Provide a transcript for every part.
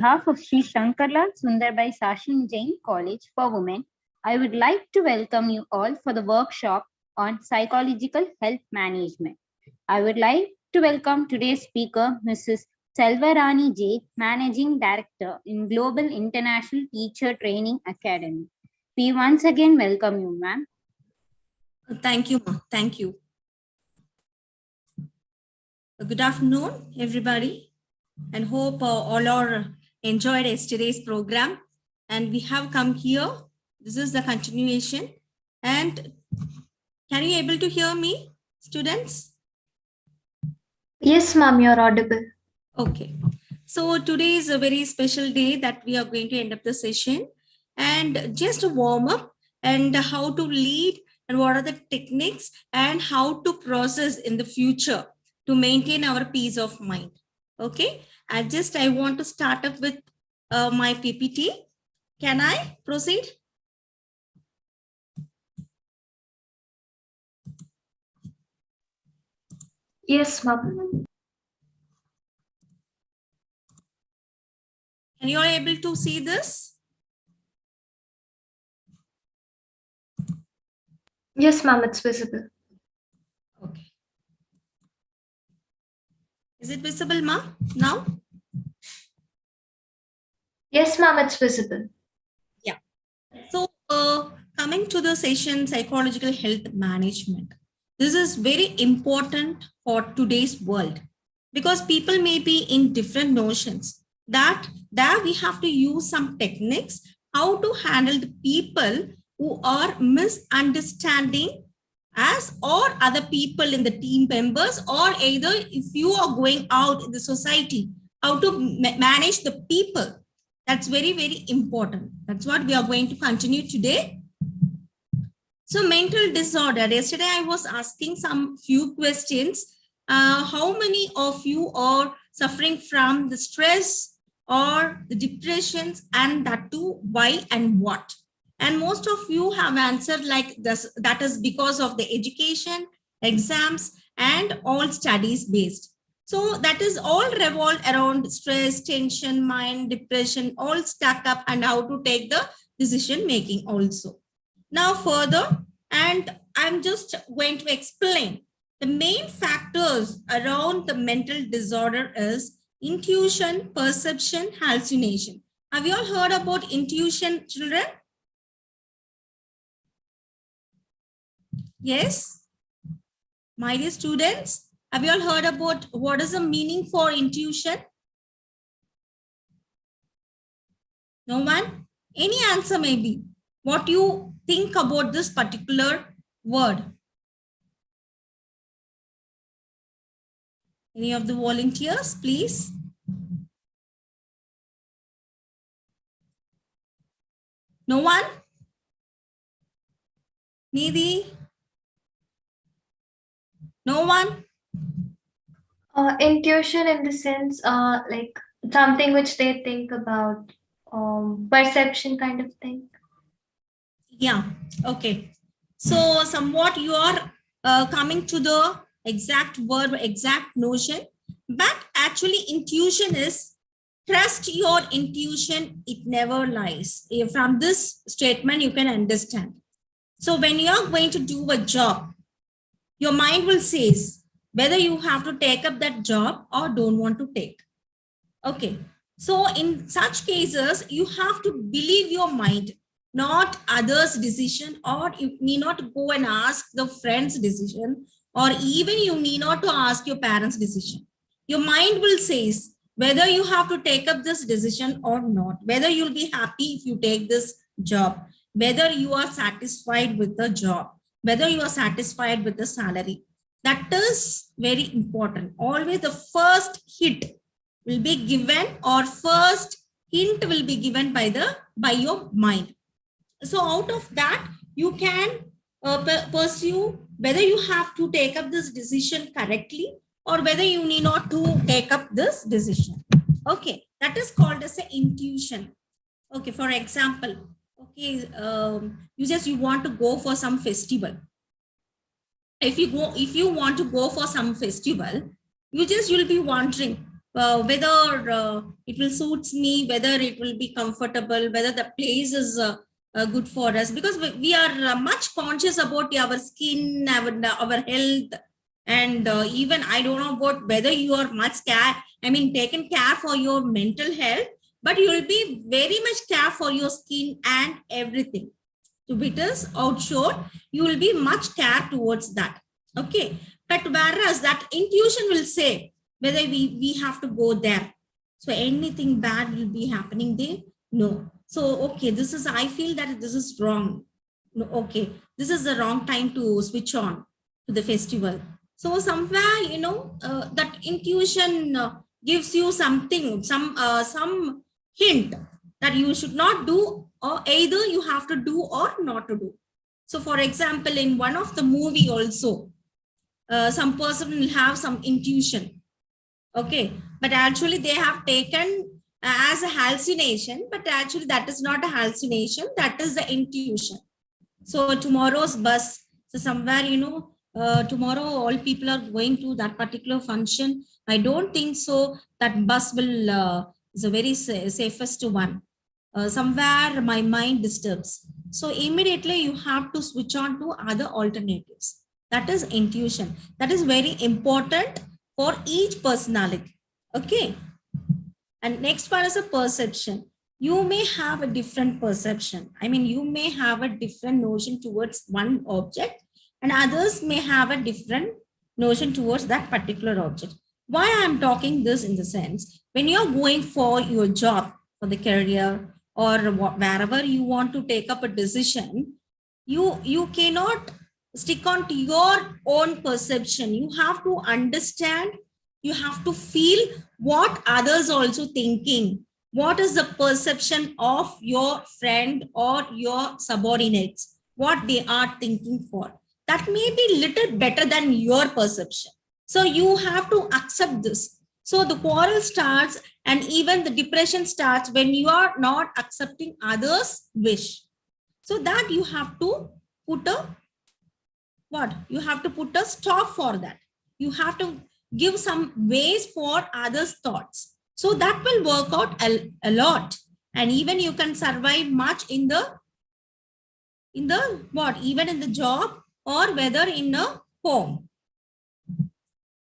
behalf of Sri Shankarlal Sundarbai Sashin Jain College for Women, I would like to welcome you all for the workshop on psychological health management. I would like to welcome today's speaker, Mrs. Selvarani J, Managing Director in Global International Teacher Training Academy. We once again welcome you, ma'am. Thank you, ma'am. Thank you. Good afternoon, everybody, and hope all are enjoyed yesterday's program. And we have come here. This is the continuation. And can you able to hear me, students? Yes, ma'am, you're audible. Okay. So today is a very special day that we are going to end up the session. And just a warm up and how to lead and what are the techniques and how to process in the future to maintain our peace of mind. Okay. I want to start up with my PPT. Can I proceed? Yes, ma'am. And you are able to see this? Yes, ma'am, it's visible. Okay. Is it visible, ma'am, now? Yes, ma'am, it's visible. Yeah. So coming to the session, psychological health management. This is very important for today's world because people may be in different notions that we have to use some techniques how to handle the people who are misunderstanding us or other people in the team members, or either if you are going out in the society, how to manage the people. That's very, very important. That's what we are going to continue today. So mental disorder. Yesterday, I was asking some few questions. How many of you are suffering from the stress or the depressions, and that too, why and what? And most of you have answered like this, that is because of the education, exams, and all studies based. So that is all revolved around stress, tension, mind, depression, all stack up, and how to take the decision making also. Now further, and I'm just going to explain the main factors around the mental disorder is intuition, perception, hallucination. Have you all heard about intuition, children? Yes? My dear students, have you all heard about what is the meaning for intuition? No one? Any answer maybe? What you think about this particular word? Any of the volunteers, please? No one? Nidhi? No one? Intuition in the sense, like something which they think about, perception kind of thing. Yeah, okay. So somewhat you are coming to the exact word, exact notion, but actually intuition is trust your intuition, it never lies. From this statement, you can understand. So when you are going to do a job, your mind will say whether you have to take up that job or don't want to take. Okay. So in such cases, you have to believe your mind, not others' decision, or you need not go and ask the friend's decision, or even you need not to ask your parents' decision. Your mind will say whether you have to take up this decision or not, whether you'll be happy if you take this job, whether you are satisfied with the job, whether you are satisfied with the salary. That is very important. Always the first hit will be given, or first hint will be given by your mind. So out of that, you can pursue whether you have to take up this decision correctly or whether you need not to take up this decision. Okay, that is called as an intuition. Okay, for example, okay, you want to go for some festival. If you want to go for some festival, you'll be wondering whether it will suits me, whether it will be comfortable, whether the place is good for us, because we are much conscious about our skin, our health, and even I don't know about whether you are much care, taken care for your mental health, but you will be very much care for your skin and everything. If it is outshore, you will be much care towards that. Okay, but whereas that intuition will say whether we have to go there. So anything bad will be happening there? No. So, okay, this is, I feel that this is wrong. No, okay, this is the wrong time to switch on to the festival. So somewhere, that intuition gives you something, some hint that you should not do, or either you have to do or not to do. So for example, in one of the movie also, some person will have some intuition. Okay, but actually they have taken as a hallucination, but actually that is not a hallucination, that is the intuition. So tomorrow's bus, so somewhere, tomorrow all people are going to that particular function. I don't think so that bus will is a very safest one. Somewhere my mind disturbs. So immediately you have to switch on to other alternatives. That is intuition. That is very important for each personality. Okay. And next one is a perception. You may have a different perception. You may have a different notion towards one object, and others may have a different notion towards that particular object. Why I'm talking this in the sense, when you're going for your job, for the career, or wherever you want to take up a decision, you cannot stick on to your own perception. You have to understand, you have to feel what others also thinking. What is the perception of your friend or your subordinates, what they are thinking for. That may be little better than your perception. So you have to accept this. So the quarrel starts, and even the depression starts when you are not accepting others' wish. So that you have to put a what? You have to put a stop for that. You have to give some ways for others' thoughts. So that will work out a lot. And even you can survive much in the what? Even in the job, or whether in a home.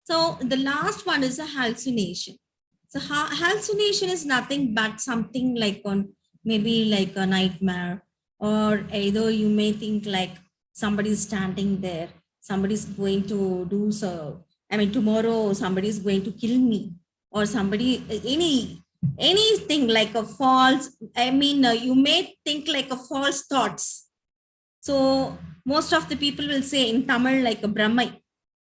So the last one is a hallucination. So hallucination is nothing but something like maybe like a nightmare, or either you may think like somebody is standing there, somebody is going to do so. Tomorrow somebody is going to kill me, or somebody, anything like a false, you may think like a false thoughts. So most of the people will say in Tamil like a Brahmai.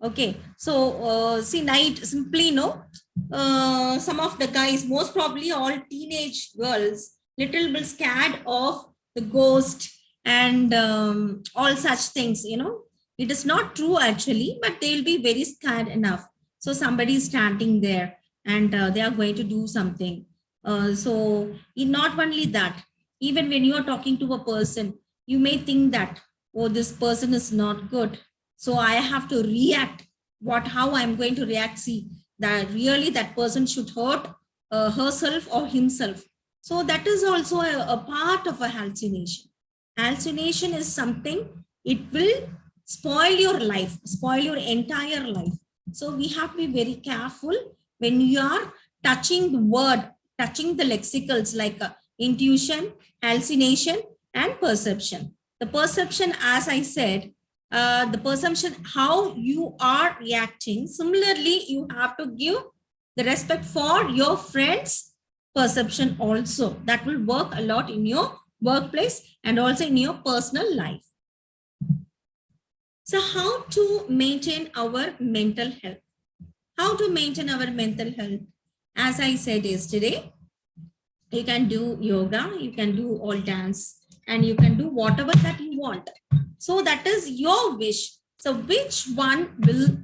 Okay, so see, night simply some of the guys, most probably all teenage girls, little bit scared of the ghost and all such things. It is not true actually, but they will be very scared enough. So somebody is standing there, and they are going to do something. So not only that, even when you are talking to a person, you may think that, oh, this person is not good, so I have to react. How I'm going to react? See, that really that person should hurt herself or himself. So that is also a part of a hallucination. Hallucination is something, it will spoil your life, spoil your entire life. So we have to be very careful when you are touching the word, touching the lexicals like intuition, hallucination, and perception. The perception, as I said, the perception, how you are reacting. Similarly, you have to give the respect for your friend's perception also. That will work a lot in your workplace and also in your personal life. So how to maintain our mental health? How to maintain our mental health? As I said yesterday, you can do yoga, you can do all dance, and you can do whatever that you want. So that is your wish. So which one will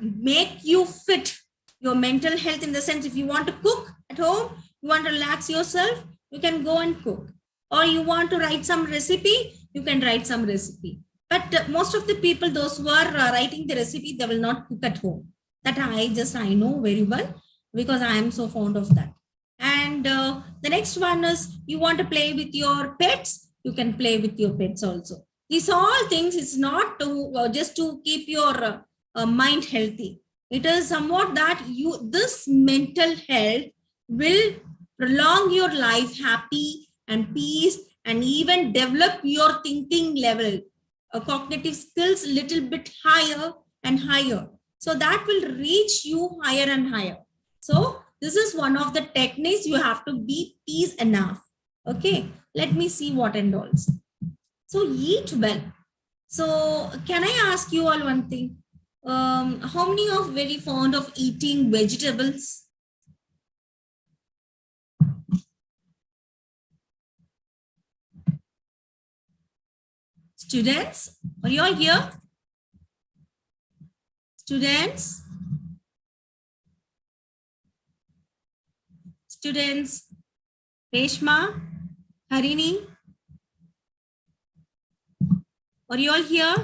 make you fit your mental health, in the sense, if you want to cook at home, you want to relax yourself, you can go and cook. Or you want to write some recipe, you can write some recipe. But most of the people, those who are writing the recipe, they will not cook at home. That I know very well. because I am so fond of that. And the next one is you want to play with your pets, you can play with your pets also. These all things is not to just to keep your mind healthy. It is somewhat that this mental health will prolong your life happy and peace, and even develop your thinking level, cognitive skills little bit higher and higher. So that will reach you higher and higher. So this is one of the techniques. You have to be peace enough. Okay, let me see what and all. So eat well. So can I ask you all one thing? How many of very fond of eating vegetables? Students, are you all here? Students? Students, Reshma, Harini, are you all here?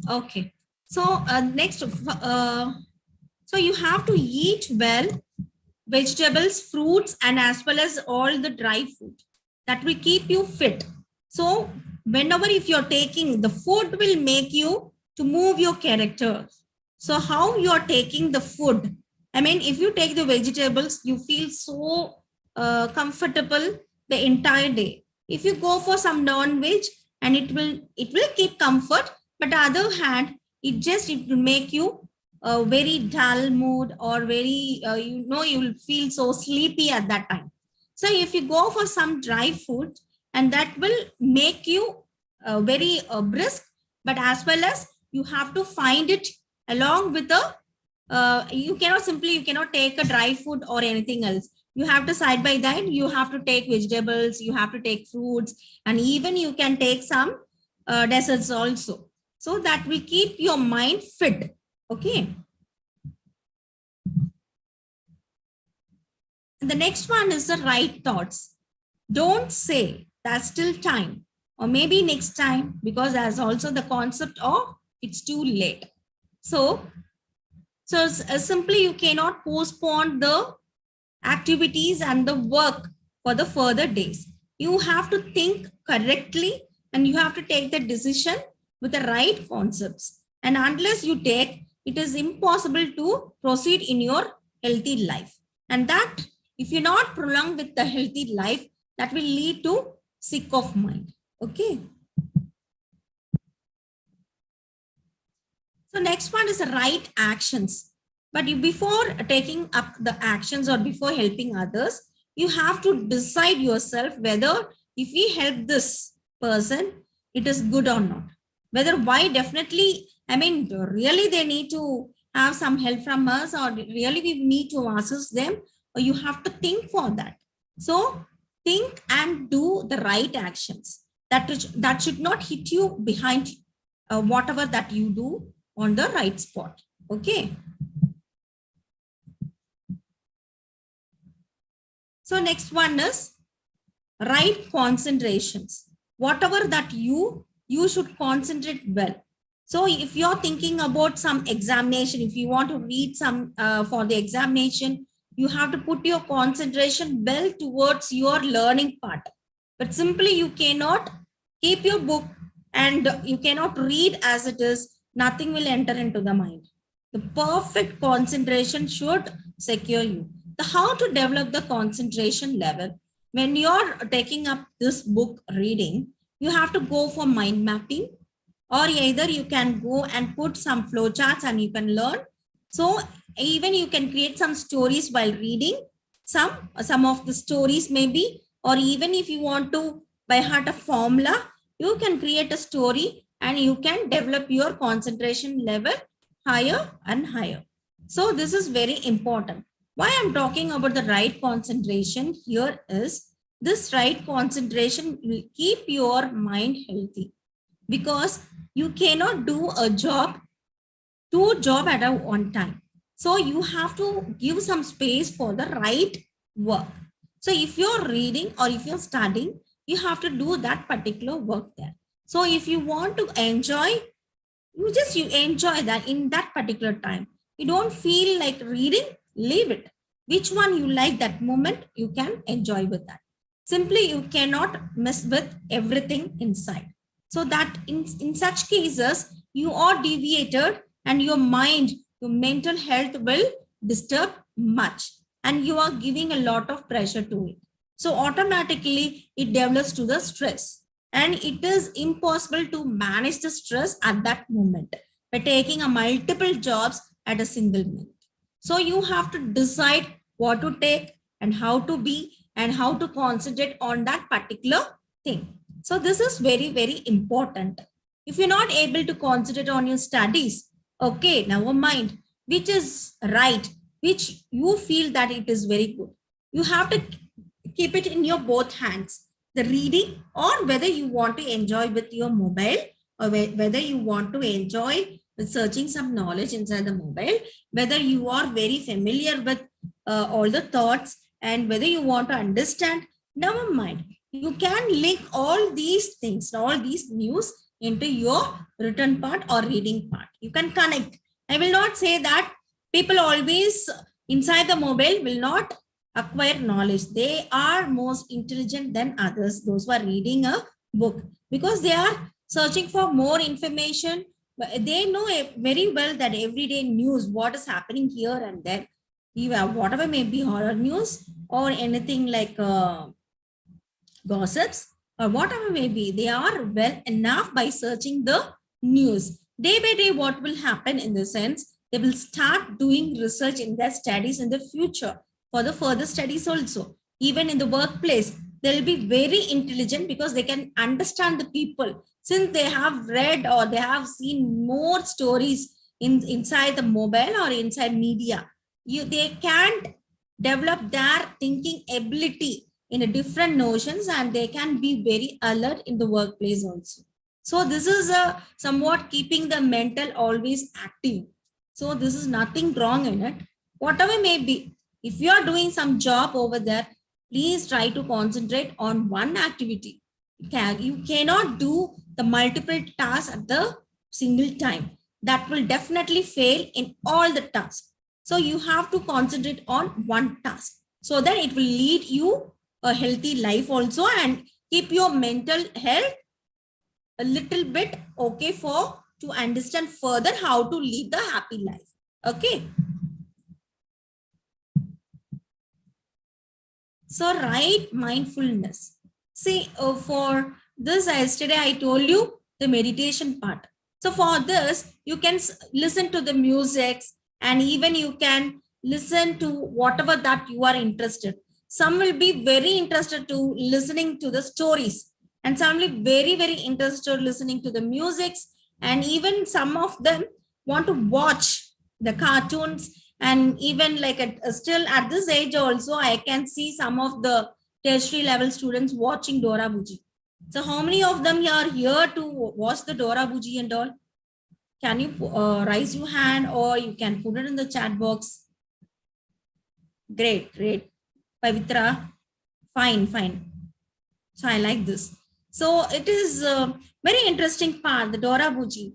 Okay. So next, so you have to eat well, vegetables, fruits, and as well as all the dry food. That will keep you fit. So whenever if you're taking, the food will make you to move your character. So how you're taking the food? I mean, if you take the vegetables, you feel so comfortable the entire day. If you go for some non-veg, and it will keep comfort, but on the other hand, it will make you a very dull mood, or very you will feel so sleepy at that time. So if you go for some dry food, and that will make you very brisk, but as well as you have to find it along with the you cannot take a dry food or anything else. You have to side by that, you have to take vegetables, you have to take fruits, and even you can take some desserts also. So that will keep your mind fit. Okay. The next one is the right thoughts. Don't say that's still time, or maybe next time, because there's also the concept of it's too late. So simply you cannot postpone the activities and the work for the further days. You have to think correctly, and you have to take the decision with the right concepts. And unless you take, it is impossible to proceed in your healthy life. And that, if you not prolong with the healthy life, that will lead to sick of mind. Okay. So next one is the right actions. But before taking up the actions or before helping others, you have to decide yourself whether if we help this person, it is good or not. Whether why definitely, I mean, really they need to have some help from us, or really we need to assist them, or you have to think for that. So think and do the right actions. That should not hit you behind whatever that you do on the right spot. Okay. So next one is right concentrations. Whatever that you should concentrate well. So if you're thinking about some examination, if you want to read some for the examination, you have to put your concentration well towards your learning part. But simply you cannot keep your book and you cannot read as it is. Nothing will enter into the mind. The perfect concentration should secure you. How to develop the concentration level? When you're taking up this book reading, you have to go for mind mapping, or either you can go and put some flowcharts and you can learn. So even you can create some stories while reading some of the stories maybe, or even if you want to by heart a formula, you can create a story and you can develop your concentration level higher and higher. So this is very important. Why I'm talking about the right concentration here is this right concentration will keep your mind healthy, because you cannot do a job, two jobs at a one time. So you have to give some space for the right work. So if you're reading or if you're studying, you have to do that particular work there. So if you want to enjoy You enjoy that in that particular time. You don't feel like reading, leave it. Which one you like that moment, you can enjoy with that. Simply, you cannot mess with everything inside. So that in such cases, you are deviated and your mind, your mental health will disturb much and you are giving a lot of pressure to it. So automatically it develops to the stress and it is impossible to manage the stress at that moment by taking a multiple jobs at a single minute. So you have to decide what to take and how to be and how to concentrate on that particular thing. So this is very, very important. If you're not able to concentrate on your studies, okay, never mind, which is right, which you feel that it is very good. You have to keep it in your both hands, the reading or whether you want to enjoy with your mobile or whether you want to enjoy with searching some knowledge inside the mobile, whether you are very familiar with all the thoughts and whether you want to understand, never mind. You can link all these things, all these news into your written part or reading part. You can connect. I will not say that people always inside the mobile will not acquire knowledge. They are most intelligent than others, those who are reading a book, because they are searching for more information. They know very well that everyday news, what is happening here and there, whatever may be horror news or anything like gossips or whatever may be, they are well enough by searching the news. Day by day, what will happen in the sense, they will start doing research in their studies in the future for the further studies also. Even in the workplace, they'll be very intelligent because they can understand the people since they have read or they have seen more stories inside the mobile or inside media. They can't develop their thinking ability in a different notions and they can be very alert in the workplace also. So this is a somewhat keeping the mental always active. So this is nothing wrong in it. Whatever may be, if you are doing some job over there, please try to concentrate on one activity. You cannot do the multiple tasks at the single time. That will definitely fail in all the tasks. So you have to concentrate on one task so that it will lead you a healthy life also and keep your mental health a little bit okay for to understand further how to live the happy life. Okay. So right mindfulness. See, for this yesterday I told you the meditation part. So for this, you can listen to the music and even you can listen to whatever that you are interested. Some will be very interested to listening to the stories and some will be very, very interested listening to the musics, and even some of them want to watch the cartoons. And even like still at this age also, I can see some of the tertiary level students watching Dora Buji. So how many of them are here to watch the Dora Buji and all? Can you raise your hand or you can put it in the chat box? Great, great. Pavitra, fine. So I like this. So it is a very interesting part, the Dora Buji.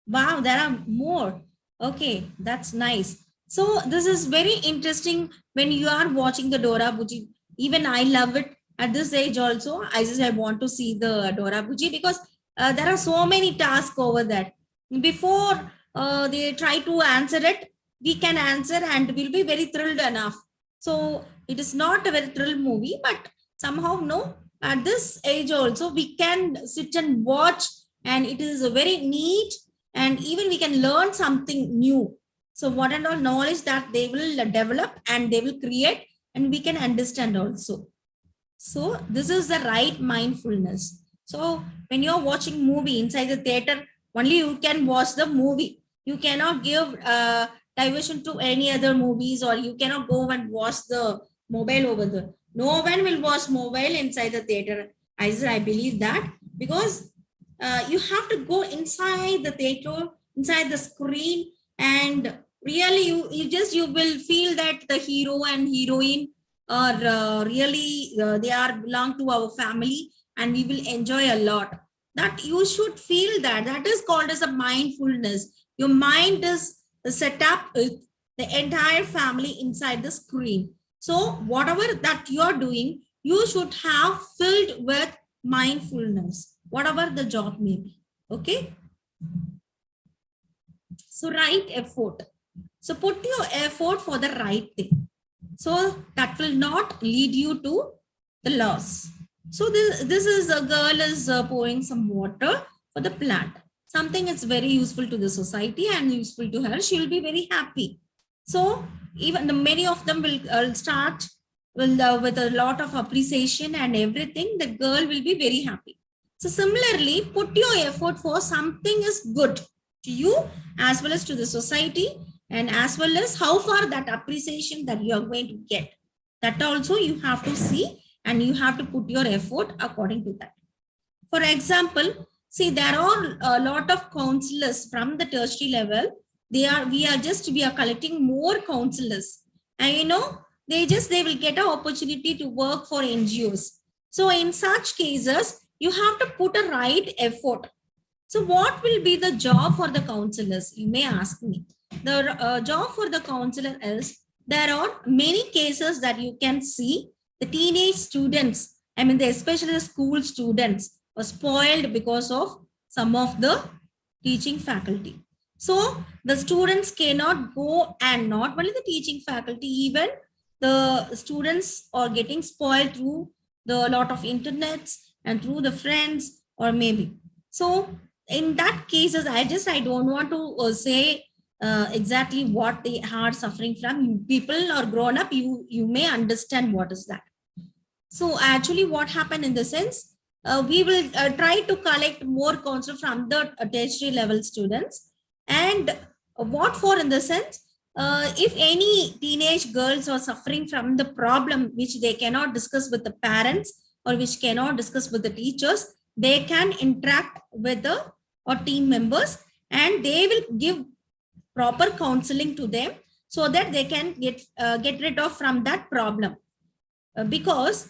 Wow, there are more. Okay, that's nice. So this is very interesting when you are watching the Dora Buji. Even I love it at this age also. I want to see the Dora Buji because there are so many tasks over that. Before they try to answer it, we can answer and we'll be very thrilled enough. So it is not a very thrilled movie, but somehow no, at this age also we can sit and watch and it is a very neat and even we can learn something new. So what and all knowledge that they will develop and they will create and we can understand also. So this is the right mindfulness. So when you're watching movie inside the theater, only you can watch the movie. You cannot give diversion to any other movies or you cannot go and watch the mobile over there. No one will watch mobile inside the theater. I believe that because you have to go inside the theater, inside the screen, and really you will feel that the hero and heroine are really they are belong to our family and we will enjoy a lot. that you should feel that. That is called as a mindfulness. Your mind is set up with the entire family inside the screen. So whatever that you are doing, you should have filled with mindfulness, whatever the job may be. Okay. So right effort. So put your effort for the right thing. So that will not lead you to the loss. So this is a girl is pouring some water for the plant. Something is very useful to the society and useful to her. She will be very happy. So even many of them will start with a lot of appreciation and everything. The girl will be very happy. So similarly, put your effort for something is good to you as well as to the society, and as well as how far that appreciation that you are going to get. That also you have to see, and you have to put your effort according to that. For example, see, there are a lot of counselors from the tertiary level. We are collecting more counselors, and they will get an opportunity to work for NGOs. So in such cases, you have to put a right effort. So what will be the job for the counselors? You may ask me. The job for the counselor is, there are many cases that you can see the teenage students, especially the school students, were spoiled because of some of the teaching faculty. So the students cannot go, and not only the teaching faculty, even the students are getting spoiled through the lot of internets and through the friends, or maybe. So in that cases, I don't want to say exactly what they are suffering from. People are grown up, you may understand what is that. So actually what happened in the sense, we will try to collect more counsel from the tertiary level students. And what for, in the sense, if any teenage girls are suffering from the problem which they cannot discuss with the parents, or which cannot discuss with the teachers, they can interact with the or team members, and they will give proper counseling to them, so that they can get rid of from that problem. Because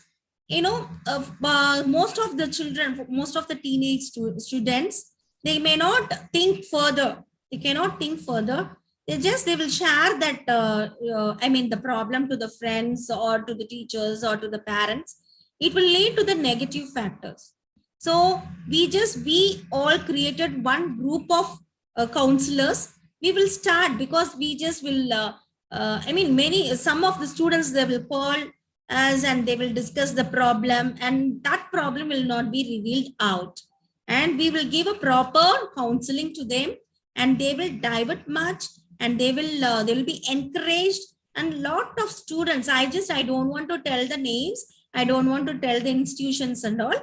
most of the children, most of the teenage students, they may not think further. They cannot think further. They will share that the problem to the friends, or to the teachers, or to the parents. It will lead to the negative factors. So we all created one group of counselors. We will start, because we just will some of the students, they will call us and they will discuss the problem, and that problem will not be revealed out, and we will give a proper counseling to them, and they will divert much, and they will be encouraged. And lot of students, I don't want to tell the names, I don't want to tell the institutions and all,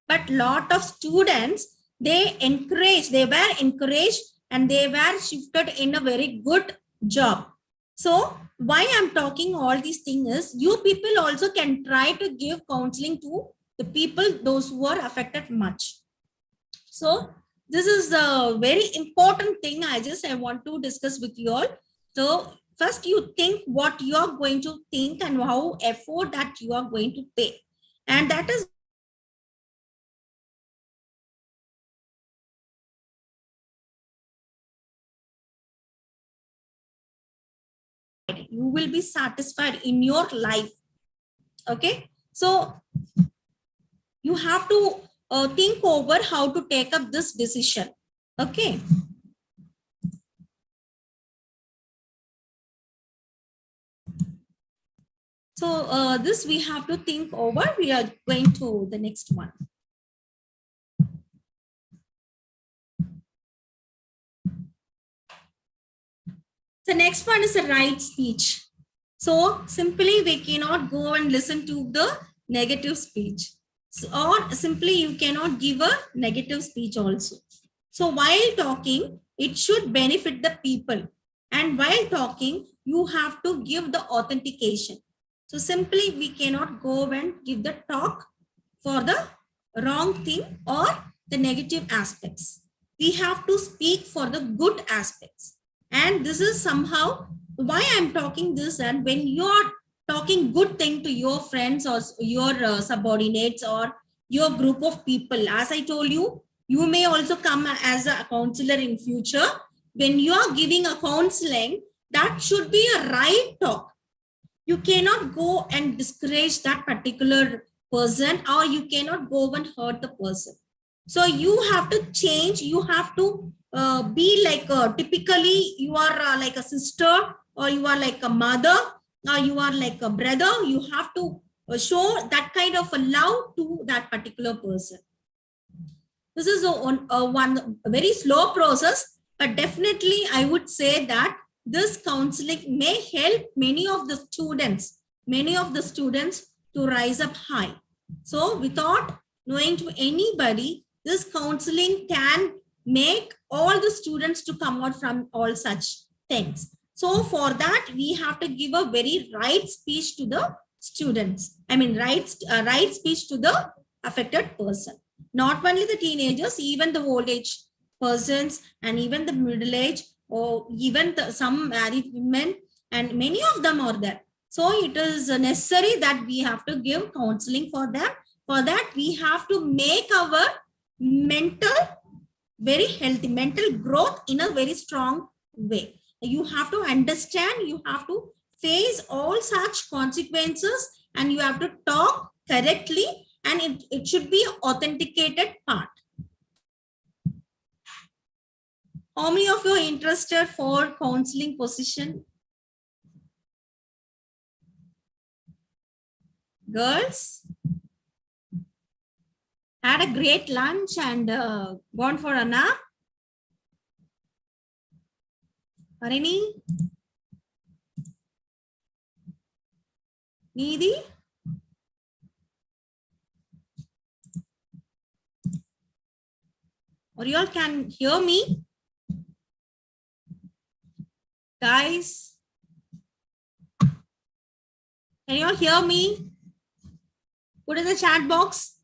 but lot of students, they were encouraged, and they were shifted in a very good job. So why I'm talking all these things is, you people also can try to give counseling to the people, those who are affected much. So this is a very important thing I want to discuss with you all. So first you think what you are going to think, and how effort that you are going to pay. And that is you will be satisfied in your life. Okay, so you have to think over how to take up this decision. Okay, so this we have to think over. We are going to the next one. The next one is the right speech. So simply we cannot go and listen to the negative speech. So, or simply you cannot give a negative speech also. So while talking, it should benefit the people. And while talking, you have to give the authentication. So simply we cannot go and give the talk for the wrong thing or the negative aspects. We have to speak for the good aspects. And this is somehow why I'm talking this. And when you're talking good thing to your friends or your subordinates or your group of people, as I told you, You may also come as a counselor in future. When you are giving a counseling, that should be a right talk. You cannot go and discourage that particular person, or you cannot go and hurt the person. So you have to change. You have to be like typically you are like a sister, or you are like a mother, or you are like a brother. You have to show that kind of a love to that particular person. This is a very slow process, but definitely I would say that this counseling may help many of the students to rise up high. So without knowing to anybody, this counseling can make all the students to come out from all such things. So for that, we have to give a very right speech to the students. I mean, right speech to the affected person. Not only the teenagers, even the old age persons, and even the middle age, or even some married women, and many of them are there. So it is necessary that we have to give counseling for them. For that, we have to make our very healthy mental growth in a very strong way. You have to understand, you have to face all such consequences, and you have to talk correctly, and it should be an authenticated part. How many of you are interested for counseling position? Girls? Had a great lunch and gone for a nap? Harini? Needy? Or you all can hear me? Guys? Can you all hear me? Put in the chat box.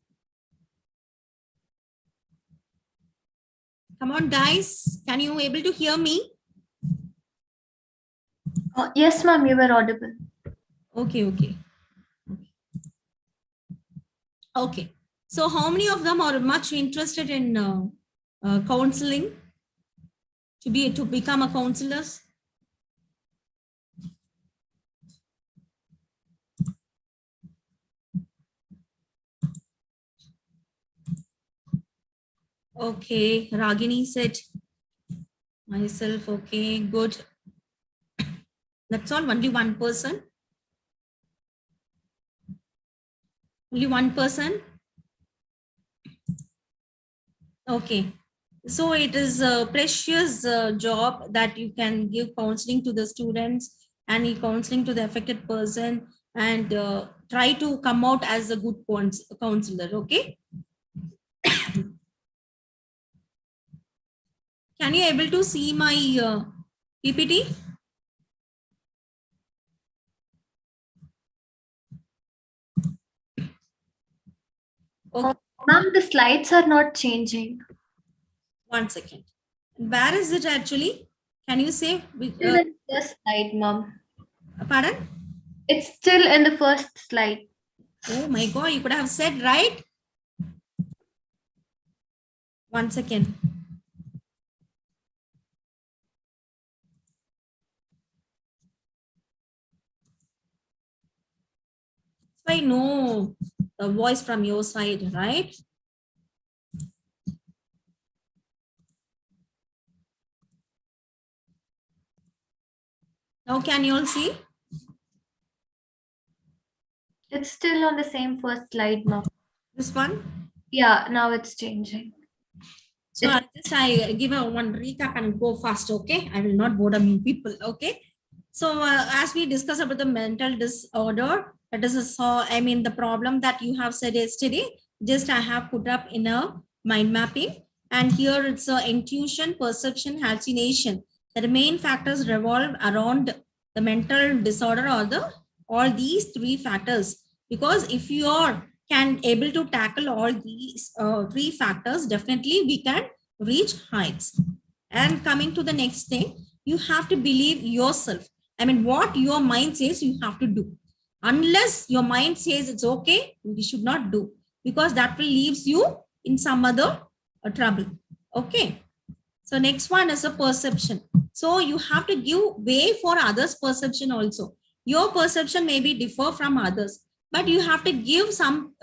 Come on, guys. Can you able to hear me? Yes, ma'am, you were audible. Okay. Okay. So how many of them are much interested in counseling, to become a counselors? Okay, Ragini said myself. Okay, good. That's all. Only one person. Only one person. Okay. So it is a precious job that you can give counseling to the students and counseling to the affected person, and try to come out as a good counselor. Okay. Can you able to see my PPT? Okay. Ma'am, the slides are not changing. 1 second. Where is it actually? Can you say? Still in the first slide, ma'am. Pardon? It's still in the first slide. Oh my God, you could have said, right? 1 second. So I know the voice from your side, right? Now can you all see? It's still on the same first slide, ma'am. This one? Yeah, now it's changing. So I give a one recap and go fast, okay? I will not bother you people, okay? So as we discuss about the mental disorder, that is the problem that you have said yesterday, just I have put up in a mind mapping. And here it's intuition, perception, hallucination. The main factors revolve around the mental disorder, or all these three factors. Because if you can able to tackle all these three factors, definitely we can reach heights. And coming to the next thing, you have to believe yourself. I mean, what your mind says you have to do. Unless your mind says it's okay, we should not do, because that will leaves you in some other trouble. Okay. So next one is a perception. So you have to give way for others' perception also. Your perception may be differ from others, but you have to give some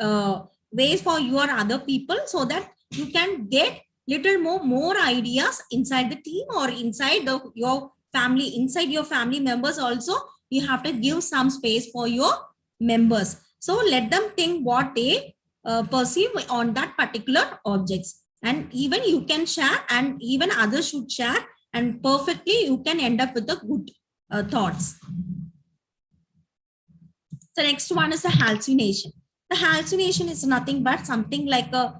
ways for your other people so that you can get little more ideas inside the team or inside your family, inside your family members also. You have to give some space for your members. So let them think what they perceive on that particular objects. And even you can share, and even others should share, and perfectly you can end up with the good thoughts. The next one is a hallucination. The hallucination is nothing but something like a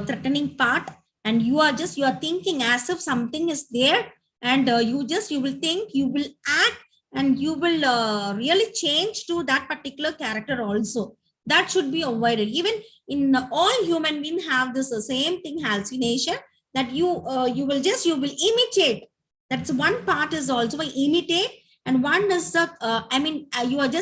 threatening part, and you are thinking as if something is there, and you will think, you will act, and you will really change to that particular character also. That should be avoided. Even in all human beings have this same thing, hallucination, that you will imitate. That's one part is also imitate, and one is the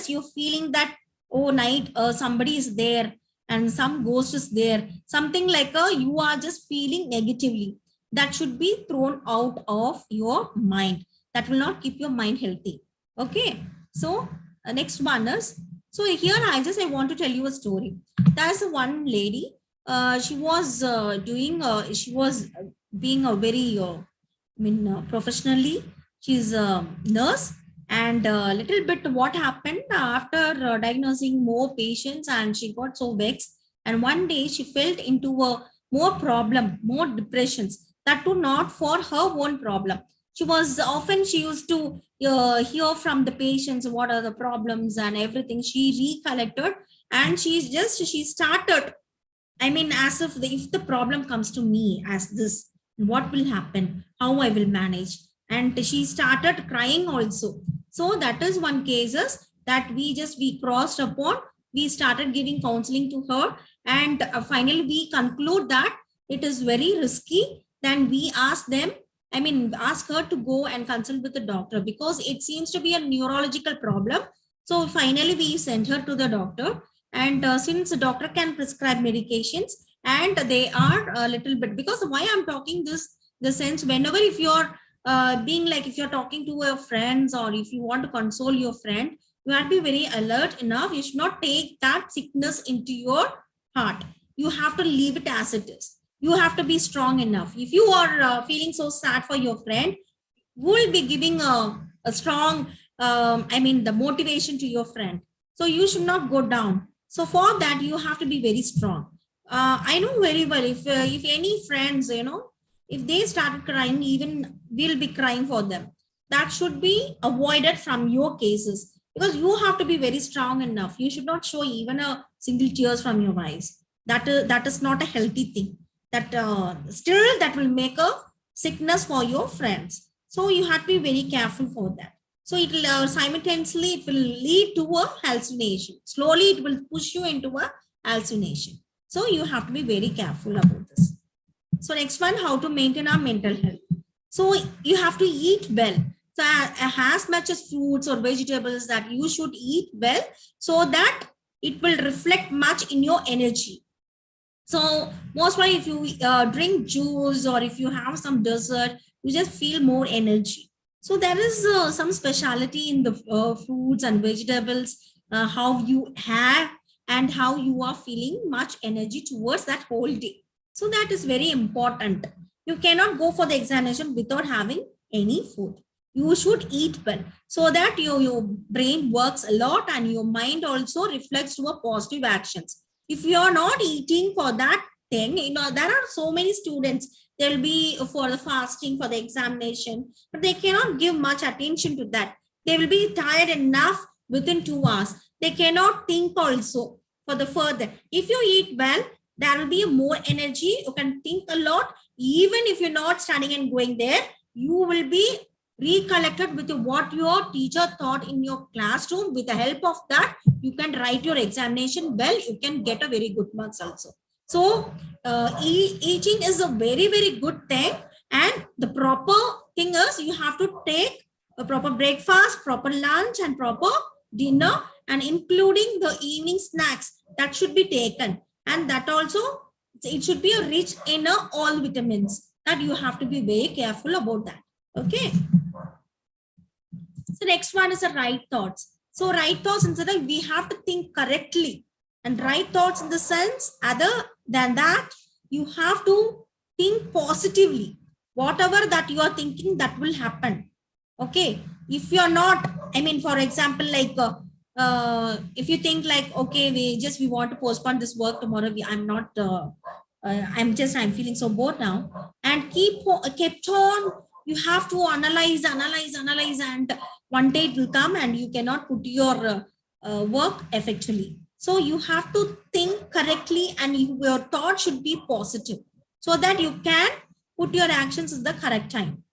you're feeling that, oh, night somebody is there and some ghost is there, something like you are just feeling negatively. That should be thrown out of your mind. That will not keep your mind healthy. Okay, so next one is, so here I want to tell you a story. There's one lady. She was being a very professionally. She's a nurse, and a little bit what happened after diagnosing more patients, and she got so vexed. And one day she felt into a more problem, more depressions. That too not for her own problem. She used to hear from the patients what are the problems and everything. She recollected, and she started, as if the problem comes to me as this, what will happen, how I will manage. And she started crying also. So that is one cases that we crossed upon. We started giving counseling to her, and finally we conclude that it is very risky. Then we ask her to go and consult with the doctor, because it seems to be a neurological problem. So finally we sent her to the doctor, and since the doctor can prescribe medications, and they are a little bit, because why I'm talking this, the sense, whenever if you're if you're talking to your friends, or if you want to console your friend, you have to be very alert enough. You should not take that sickness into your heart. You have to leave it as it is. You have to be strong enough. If you are feeling so sad for your friend, you will be giving a strong the motivation to your friend. So you should not go down. So for that, you have to be very strong. I know very well, if any friends, if they started crying, even we'll be crying for them. That should be avoided from your cases, because you have to be very strong enough. You should not show even a single tears from your eyes. That is not a healthy thing. That still that will make a sickness for your friends. So you have to be very careful for that. So it will simultaneously it will lead to a hallucination. Slowly it will push you into a hallucination. So you have to be very careful about this. So next one, how to maintain our mental health. So you have to eat well. So as much as fruits or vegetables that you should eat well, so that it will reflect much in your energy. So most likely if you drink juice, or if you have some dessert, you just feel more energy. So there is some speciality in the fruits and vegetables, how you have and how you are feeling much energy towards that whole day. So that is very important. You cannot go for the examination without having any food. You should eat well, so that your brain works a lot, and your mind also reflects to a positive actions. If you are not eating for that thing, there are so many students, they'll be for the fasting for the examination, but they cannot give much attention to that. They will be tired enough within 2 hours. They cannot think also for the further. If you eat well, there will be more energy. You can think a lot. Even if you're not studying and going there, you will be recollected with what your teacher taught in your classroom. With the help of that, you can write your examination well. You can get a very good marks also. So eating is a very, very good thing. And the proper thing is, you have to take a proper breakfast, proper lunch, and proper dinner, and including the evening snacks that should be taken. And that also it should be rich in all vitamins. That you have to be very careful about that. Okay. So next one is the right thoughts. So right thoughts, instead of we have to think correctly, and right thoughts in the sense, other than that, you have to think positively. Whatever that you are thinking, that will happen. Okay. If you're not, I mean, for example, like if you think like, okay, we want to postpone this work tomorrow. I'm feeling so bored now, and kept on. You have to analyze, and one day it will come and you cannot put your work effectively. So you have to think correctly, and your thought should be positive so that you can put your actions at the correct time.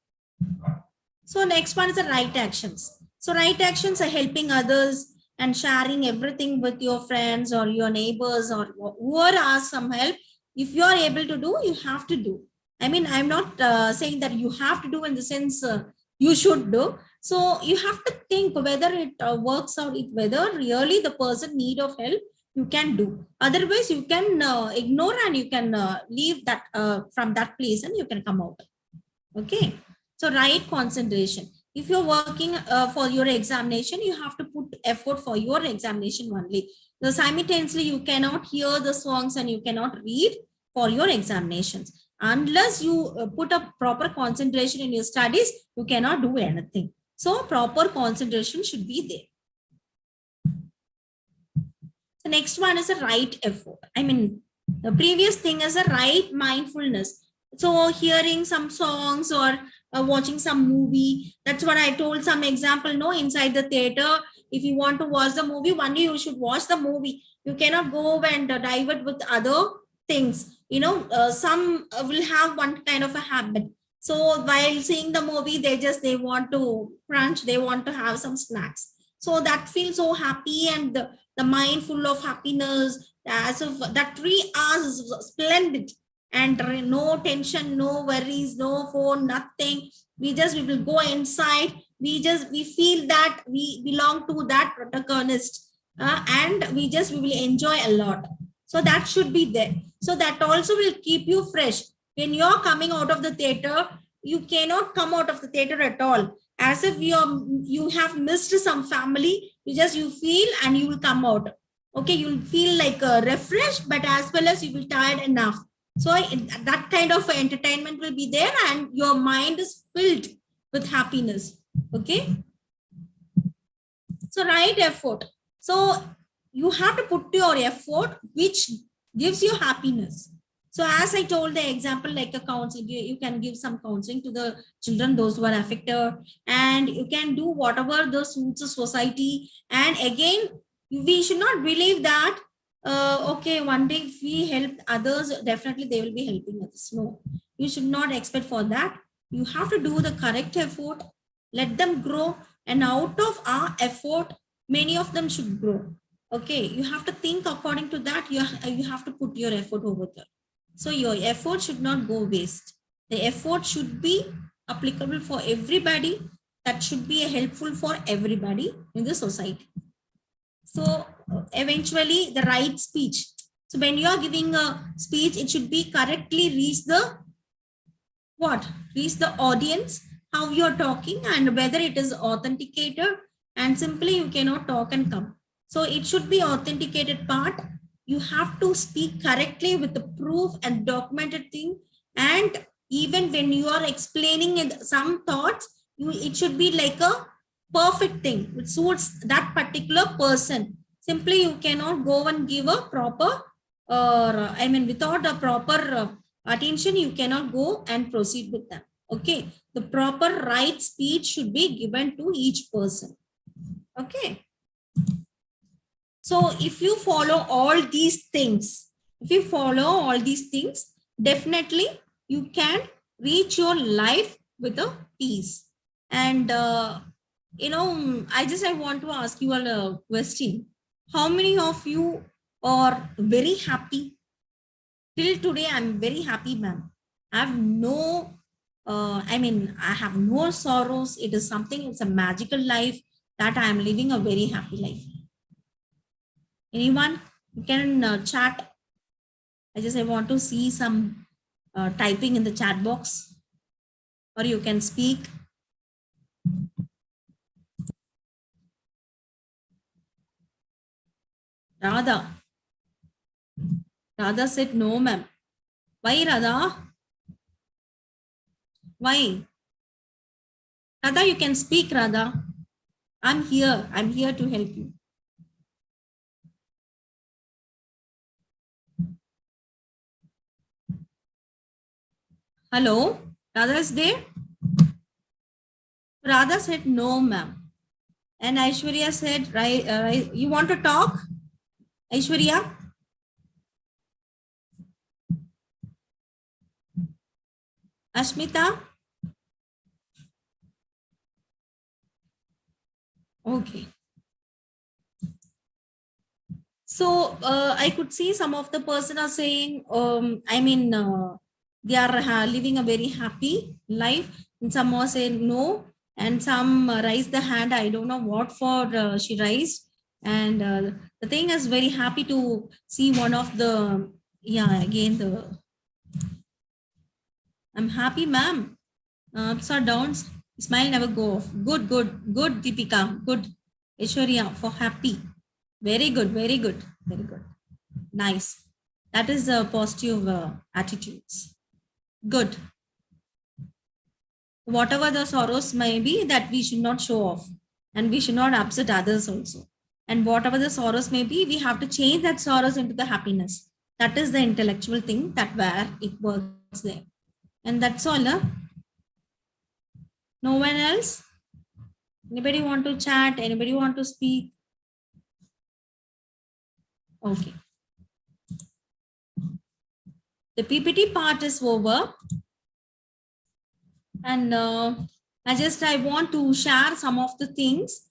So next one is the right actions. So right actions are helping others and sharing everything with your friends or your neighbors or whoever asks some help. If you are able to do, you have to do. I mean, I'm not saying that you have to do in the sense you should do. So you have to think whether it works out, whether really the person need of help, you can do. Otherwise, you can ignore and you can leave that from that place and you can come out. Okay. So right concentration. If you're working for your examination, you have to put effort for your examination only. So simultaneously, you cannot hear the songs and you cannot read for your examinations. Unless you put a proper concentration in your studies, you cannot do anything. So proper concentration should be there. The next one is a right effort. I mean, the previous thing is a right mindfulness. So hearing some songs or watching some movie, that's what I told some example. No, inside the theater, if you want to watch the movie, only you should watch the movie. You cannot go and divert with other things. You know, some will have one kind of a habit. So while seeing the movie, they want to crunch, they want to have some snacks. So that feels so happy, and the mind full of happiness, as if that 3 hours is splendid, and no tension, no worries, no phone, nothing. We will go inside. We feel that we belong to that protagonist, and we will enjoy a lot. So that should be there. So that also will keep you fresh. When you're coming out of the theater, you cannot come out of the theater at all as if you have missed some family. You feel and you will come out. Okay, you'll feel like refreshed, but as well as you will tired enough. So that kind of entertainment will be there, and your mind is filled with happiness. Okay. So right effort. So you have to put your effort, which gives you happiness. So as I told the example, like a counseling, you can give some counseling to the children, those who are affected, and you can do whatever the suits of society. And again, we should not believe that, okay, one day if we help others, definitely they will be helping others. No, you should not expect for that. You have to do the correct effort, let them grow, and out of our effort, many of them should grow. Okay, you have to think according to that. You have to put your effort over there. So your effort should not go waste. The effort should be applicable for everybody. That should be helpful for everybody in the society. So eventually the right speech. So when you are giving a speech, it should be correctly reach the what? Reach the audience, how you are talking, and whether it is authenticated, and simply you cannot talk and come. So it should be authenticated part. You have to speak correctly with the proof and documented thing. And even when you are explaining some thoughts, it should be like a perfect thing which suits that particular person. Simply you cannot go and give a proper, without a proper attention, you cannot go and proceed with them. Okay, the proper right speech should be given to each person. Okay. So if you follow all these things, definitely you can reach your life with a peace. And, I want to ask you a question. How many of you are very happy? Till today, I'm very happy, ma'am. I have no, I have no sorrows. It's a magical life that I am living a very happy life. Anyone? You can chat. I want to see some typing in the chat box, or you can speak. Radha. Radha said no, ma'am. Why, Radha? Why? Radha, you can speak, Radha. I'm here. I'm here to help you. Hello? Radha is there? Radha said no, ma'am. And Aishwarya said, right, you want to talk? Aishwarya? Ashmita? Okay. So I could see some of the person are saying, they are living a very happy life. And some are saying no. And some raise the hand. I don't know what for she raised. And the thing is very happy to see one of the, again, I'm happy, ma'am. Ups or downs, smile never go off. Good, Deepika. Good. Aishwarya, for happy. Very good, very good, very good. Nice. That is a positive attitudes. Good. Whatever the sorrows may be, that we should not show off, and we should not upset others also. And whatever the sorrows may be, we have to change that sorrows into the happiness. That is the intellectual thing that where it works there. And that's all. No one else? Anybody want to chat? Anybody want to speak? Okay. The PPT part is over. And I want to share some of the things.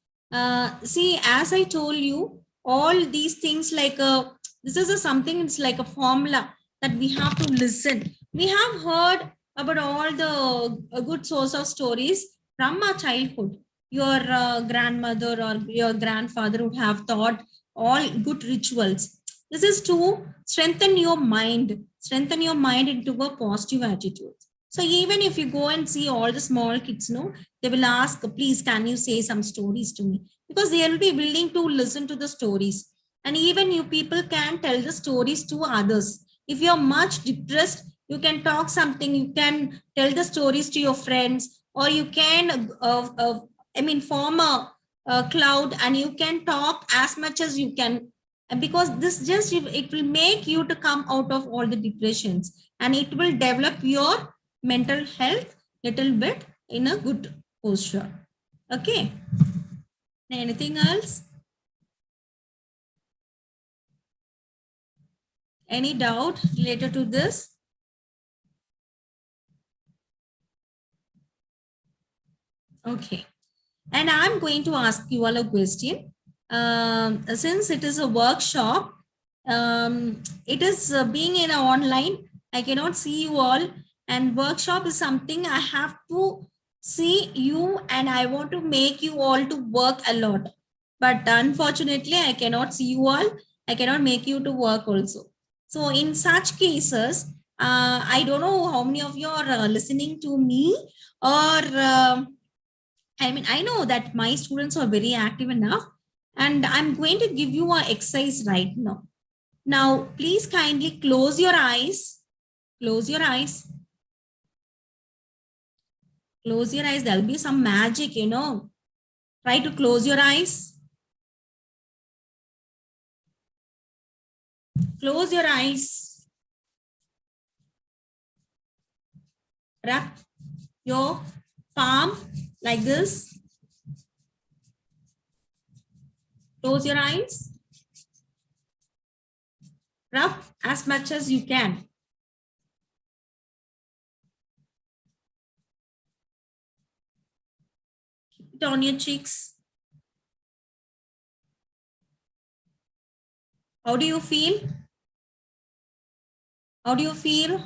See, as I told you, all these things like this is something, it's like a formula that we have to listen. We have heard about all the good source of stories from our childhood. Your grandmother or your grandfather would have taught all good rituals. This is to strengthen your mind into a positive attitude. So even if you go and see all the small kids, no, they will ask, please, can you say some stories to me? Because they will be willing to listen to the stories. And even you people can tell the stories to others. If you're much depressed, you can talk something, you can tell the stories to your friends, or you can, form a cloud and you can talk as much as you can. Because this just, it will make you to come out of all the depressions, and it will develop your mental health little bit in a good posture. Okay. Anything else? Any doubt related to this? Okay. And I'm going to ask you all a question. Since it is a workshop, it is being in online, I cannot see you all. And workshop is something I have to see you, and I want to make you all to work a lot. But unfortunately, I cannot see you all. I cannot make you to work also. So in such cases, I don't know how many of you are listening to me, or I know that my students are very active enough, and I'm going to give you an exercise right now. Now, please kindly close your eyes. Close your eyes. Close your eyes. There'll be some magic, you know. Try to close your eyes. Close your eyes. Wrap your palm like this. Close your eyes. Rub as much as you can. Keep it on your cheeks. How do you feel? How do you feel?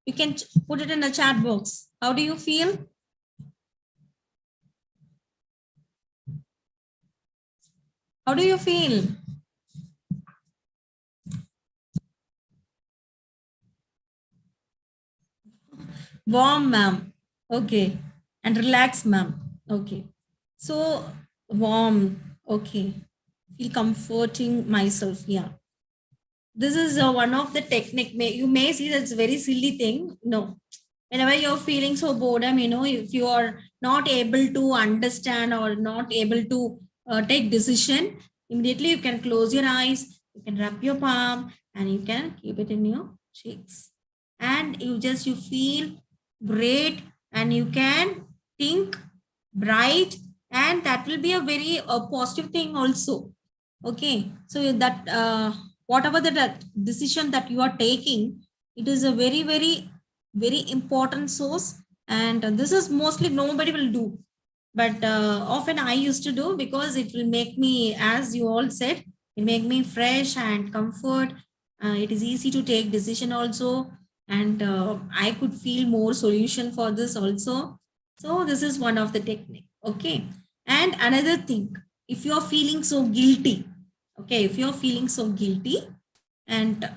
You can put it in the chat box. How do you feel? How do you feel? Warm, ma'am. Okay. And relax, ma'am. Okay. So warm. Okay. Feel comforting myself. Yeah. This is one of the technique. You may see that's a very silly thing. No. Whenever you're feeling so boredom, if you are not able to understand or not able to take decision, immediately you can close your eyes, you can rub your palm, and you can keep it in your cheeks. And you feel great, and you can think bright, and that will be a very positive thing also. Okay, so that whatever that decision that you are taking, it is a very important source, and this is mostly nobody will do, but often I used to do, because it will make me, as you all said, it make me fresh and comfort. It is easy to take decision also, and I could feel more solution for this also. So this is one of the technique. Okay, and another thing, if you're feeling so guilty, okay, if you're feeling so guilty, and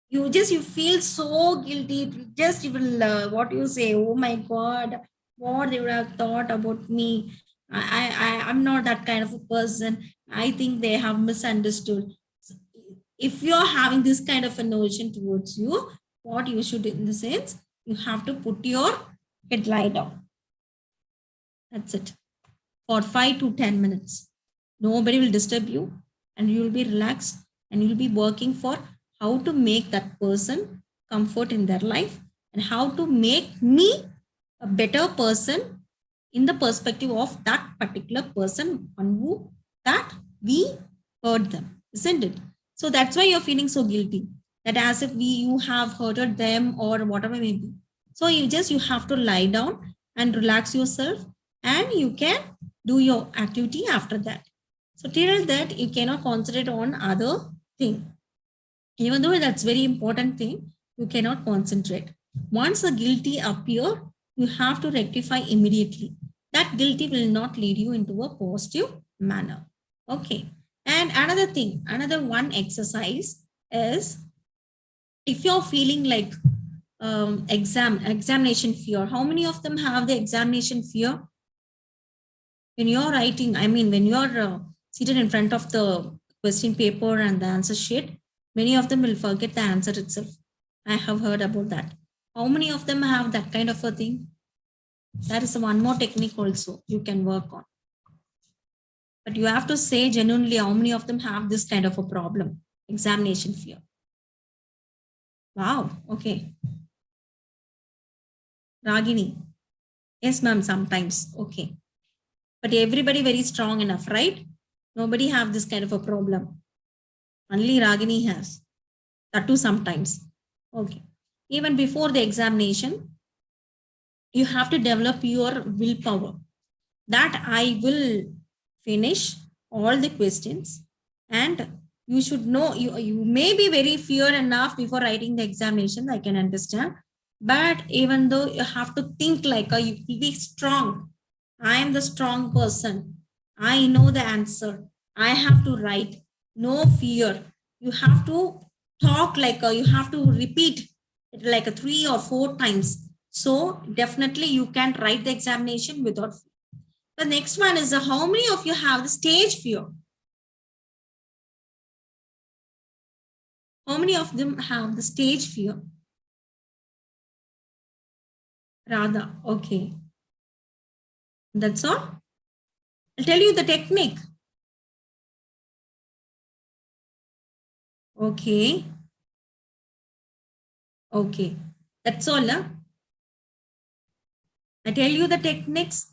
you feel so guilty, just you will what you say, oh my god, what they would have thought about me. I'm not that kind of a person. I think they have misunderstood. If you're having this kind of a notion towards you, what you should, in the sense, you have to put your head lie down. That's it. For 5 to 10 minutes. Nobody will disturb you, and you will be relaxed, and you'll be working for how to make that person comfort in their life, and how to make me a better person in the perspective of that particular person on who that we hurt them, isn't it? So that's why you're feeling so guilty, that as if you have hurted them or whatever may be. So you have to lie down and relax yourself, and you can do your activity after that. So till that, you cannot concentrate on other thing. Even though that's very important thing, you cannot concentrate. Once the guilty appear, you have to rectify immediately. That guilty will not lead you into a positive manner. Okay. And another thing, another one exercise is, if you're feeling like examination fear, how many of them have the examination fear? When you're writing, I mean, when you're seated in front of the question paper and the answer sheet, many of them will forget the answer itself. I have heard about that. How many of them have that kind of a thing? That is one more technique also you can work on. But you have to say genuinely how many of them have this kind of a problem, examination fear. Wow, okay. Ragini. Yes, ma'am, sometimes. Okay. But everybody very strong enough, right? Nobody have this kind of a problem. Only Ragini has. That too sometimes. Okay. Even before the examination, you have to develop your willpower, that I will finish all the questions, and you should know, you may be very fear enough before writing the examination, I can understand. But even though you have to think like you will be strong. I am the strong person. I know the answer. I have to write. No fear. You have to talk like you have to repeat it like 3 or 4 times. So definitely you can write the examination without fear. The next one is how many of you have the stage fear? How many of them have the stage fear? Radha, okay. That's all. I'll tell you the technique. Okay. Okay. That's all. Huh? I tell you the techniques.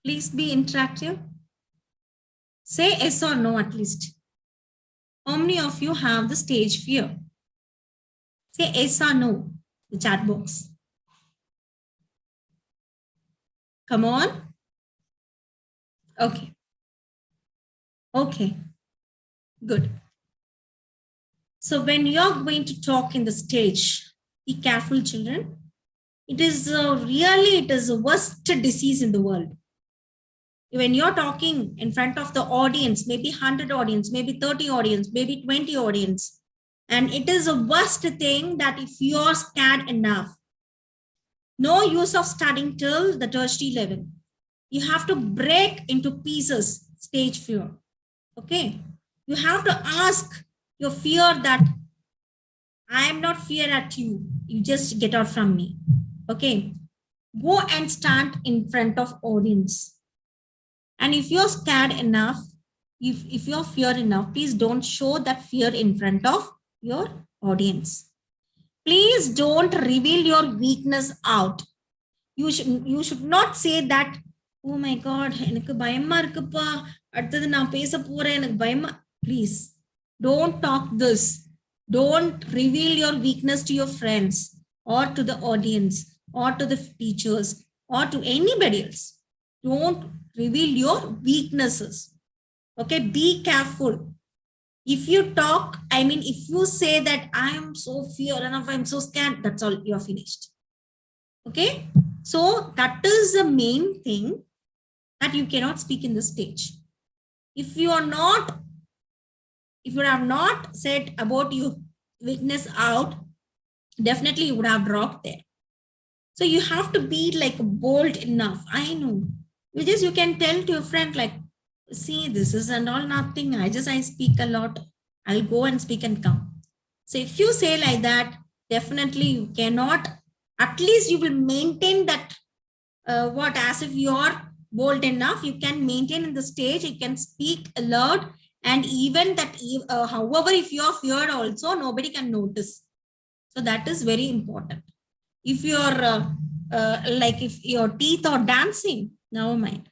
Please be interactive. Say yes or no at least. How many of you have the stage fear? Say yes or no, the chat box. Come on. Okay. Okay. Good. So when you're going to talk in the stage, be careful, children. It is really, it is the worst disease in the world. When you're talking in front of the audience, maybe 100 audience, maybe 30 audience, maybe 20 audience, and it is the worst thing that if you're scared enough, No use of studying till the tertiary level. You have to break into pieces stage fear. Okay. You have to ask your fear that I am not fear at you. You just get out from me. Okay. Go and stand in front of audience. And if you're scared enough, if you're fear enough, please don't show that fear in front of your audience. Please don't reveal your weakness out. You should not say that, oh my god, எனக்கு பயமா இருக்குப்பா, அடுத்தது நான் பேச போறேன், எனக்கு பயமா. Please don't talk this. Don't reveal your weakness to your friends or to the audience or to the teachers or to anybody else. Don't reveal your weaknesses. Okay, be careful. If you talk, I mean, if you say that I am so fear and if I'm so scared, that's all, you're finished. Okay, so that is the main thing, that you cannot speak in the stage. If you have not said about your weakness out, definitely you would have dropped there. So you have to be like bold enough. I know, you can tell to your friend like, see, this is and all nothing, I speak a lot, I'll go and speak and come. So if you say like that, definitely you cannot, at least you will maintain that as if you are bold enough, you can maintain in the stage, you can speak aloud, and even that however if you are feared also, nobody can notice. So that is very important. If you're like if your teeth are dancing, never mind.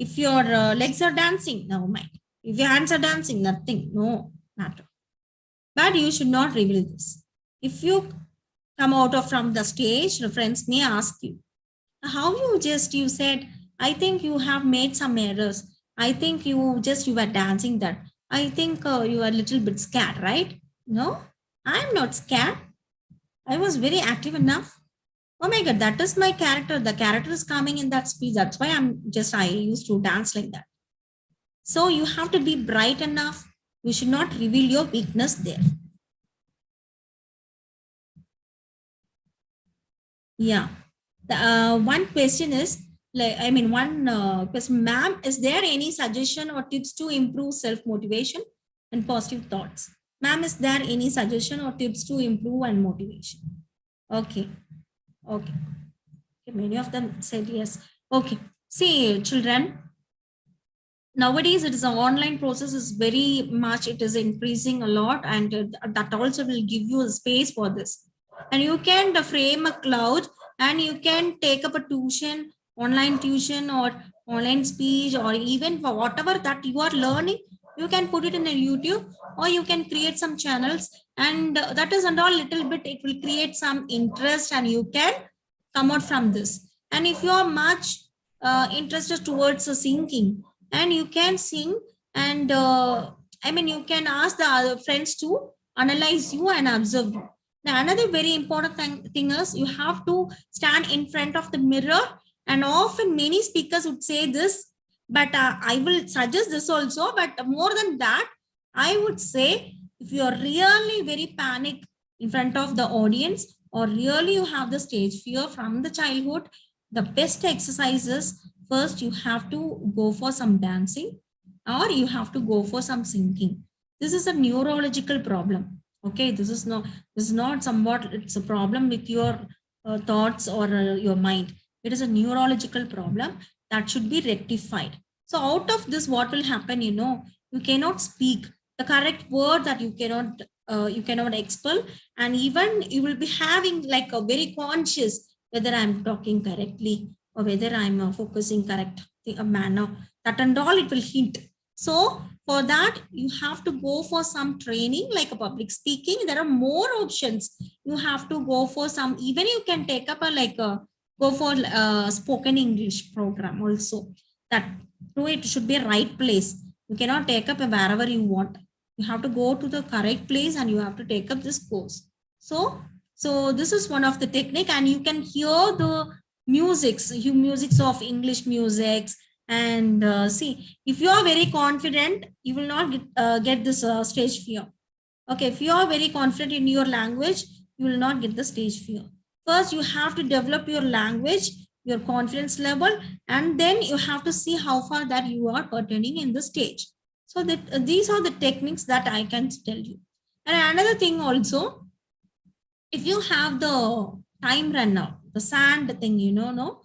If your legs are dancing, never mind. If your hands are dancing, nothing, no matter. But you should not reveal this. If you come out of from the stage, the friends may ask you, how you said, I think you have made some errors. I think you were dancing that. I think you are a little bit scared, right? No, I'm not scared. I was very active enough. Oh my God, that is my character. The character is coming in that speech. That's why I used to dance like that. So you have to be bright enough. You should not reveal your weakness there. Yeah. The one question is, question, ma'am, is there any suggestion or tips to improve self-motivation and positive thoughts? Ma'am, is there any suggestion or tips to improve and motivation? Okay. Okay. Many of them said yes. Okay. See, children, nowadays it is an online process is very much, it is increasing a lot, and that also will give you a space for this. And you can frame a cloud, and you can take up a tuition, online tuition or online speech, or even for whatever that you are learning, you can put it in a YouTube, or you can create some channels, and that is and all little bit, it will create some interest, and you can come out from this. And if you are much interested towards singing, and you can sing, and you can ask the other friends to analyze you and observe you. Now, another very important thing is, you have to stand in front of the mirror, and often many speakers would say this, but I will suggest this also. But more than that, I would say, if you are really very panic in front of the audience, or really you have the stage fear from the childhood, the best exercise is, first you have to go for some dancing, or you have to go for some singing. This is a neurological problem. Okay, this is not somewhat, it's a problem with your thoughts or your mind. It is a neurological problem that should be rectified. So out of this, what will happen, you cannot speak the correct word, that you cannot expel, and even you will be having like a very conscious whether I'm talking correctly or whether I'm focusing correct manner, that and all it will hint. So for that, you have to go for some training like a public speaking. There are more options. You have to go for some, even you can take up go for a spoken English program also. That through it should be a right place. You cannot take up wherever you want. You have to go to the correct place, and you have to take up this course. So this is one of the technique, and you can hear the musics of English musics. And see, if you are very confident, you will not get this stage fear. Okay, if you are very confident in your language, you will not get the stage fear. First, you have to develop your language, your confidence level, and then you have to see how far that you are pertaining in the stage. So that these are the techniques that I can tell you. And another thing also, if you have the time runner, the sand thing, no,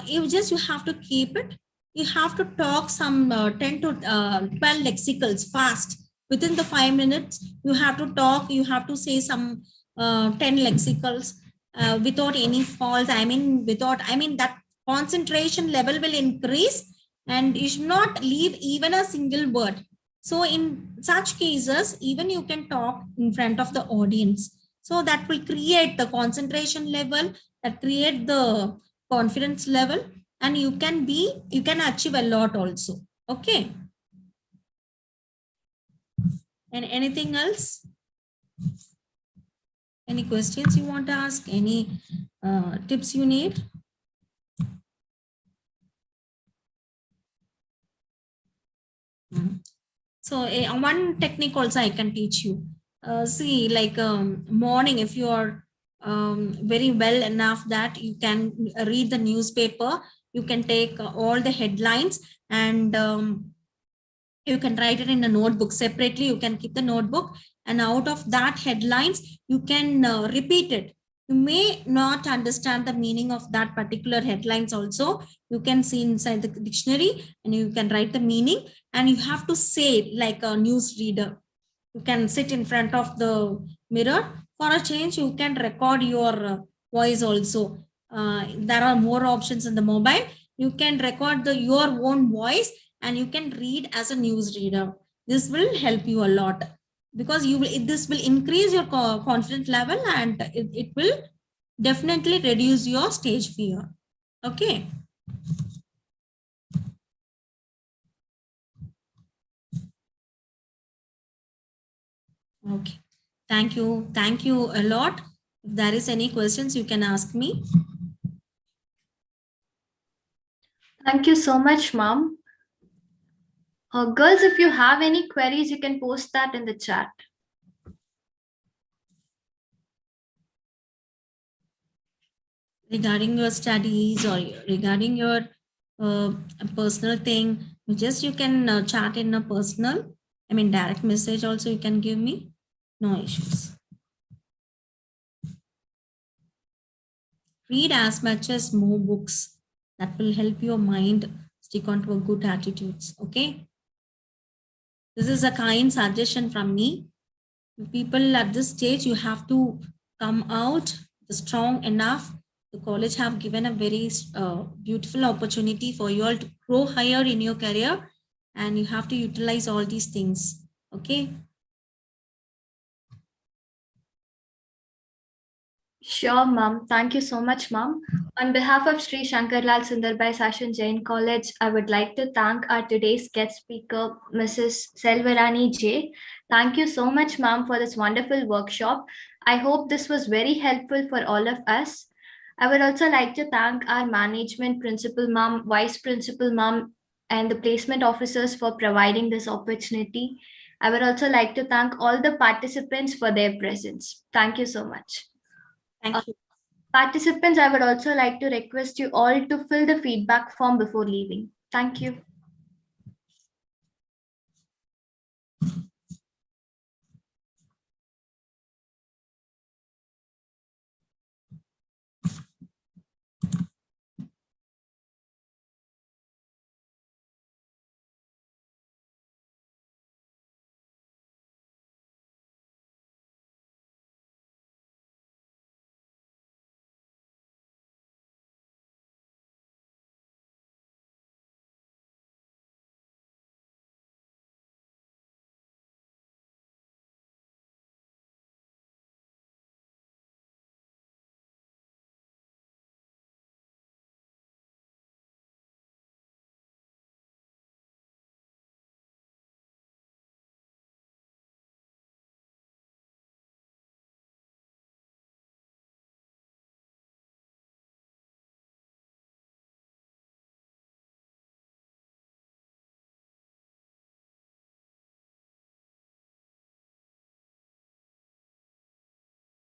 you have to keep it. You have to talk some 10 to 12 lexicals fast. Within the 5 minutes, you have to talk, you have to say some 10 lexicals without any fault. That concentration level will increase and you should not leave even a single word. So in such cases, even you can talk in front of the audience. So that will create the concentration level, that create the confidence level, and you can achieve a lot also. Okay. And anything else? Any questions you want to ask? Any tips you need? So one technique also I can teach you. See, like morning, if you are very well enough that you can read the newspaper, you can take all the headlines and you can write it in a notebook separately. You can keep the notebook, and out of that headlines, you can repeat it. You may not understand the meaning of that particular headlines also. You can see inside the dictionary and you can write the meaning, and you have to say it like a news reader. You can sit in front of the mirror. For a change, you can record your voice also. There are more options in the mobile. You can record your own voice and you can read as a news reader. This will help you a lot because this will increase your confidence level, and it will definitely reduce your stage fear. Okay. Okay. Thank you. Thank you a lot. If there is any questions, you can ask me. Thank you so much, Mom. Girls, if you have any queries, you can post that in the chat. Regarding your studies or regarding your personal thing, you can chat in a personal, direct message also you can give me. No issues. Read as much as more books. That will help your mind stick on to a good attitudes. Okay. This is a kind suggestion from me. People at this stage, you have to come out strong enough. The college have given a very beautiful opportunity for you all to grow higher in your career, and you have to utilize all these things. Okay. Sure, Mom. Thank you so much, Mom. On behalf of Sri Shankarlal Sundarbai Sashan Jain College, I would like to thank our today's guest speaker, Mrs. Selvarani J. Thank you so much, Mom, for this wonderful workshop. I hope this was very helpful for all of us. I would also like to thank our management principal, Mom, vice principal, Mom, and the placement officers for providing this opportunity. I would also like to thank all the participants for their presence. Thank you so much. Thank you. Participants, I would also like to request you all to fill the feedback form before leaving. Thank you.